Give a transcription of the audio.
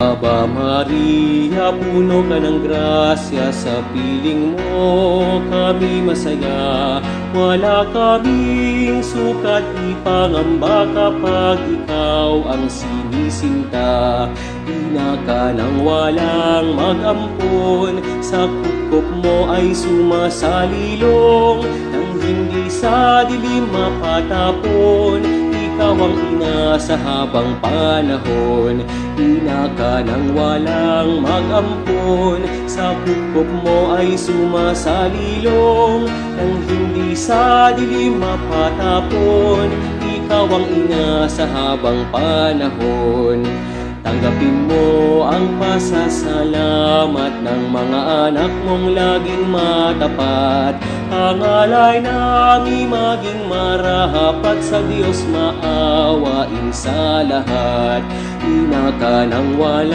Aba Maria, puno ka ng grasya, sa piling mo kami masaya. Wala kaming sukat ipangamba kapag ikaw ang sinisinta. Ina ka ng walang mag-ampon, sa kukup mo ay sumasalilong, nang hindi sa dilim mapatapon. Ikaw ang ina sa habang panahon. Ina ka ng walang mag-ampon, sa kukup mo ay sumasalilong, nang hindi sa dilim mapatapon. Ikaw ang ina sa habang panahon. Tanggapin mo ang pasasalamat ng mga anak mong laging matapat. Ang alay namin maging marapat, sa Diyos maawain sa lahat. Ina ka ng wala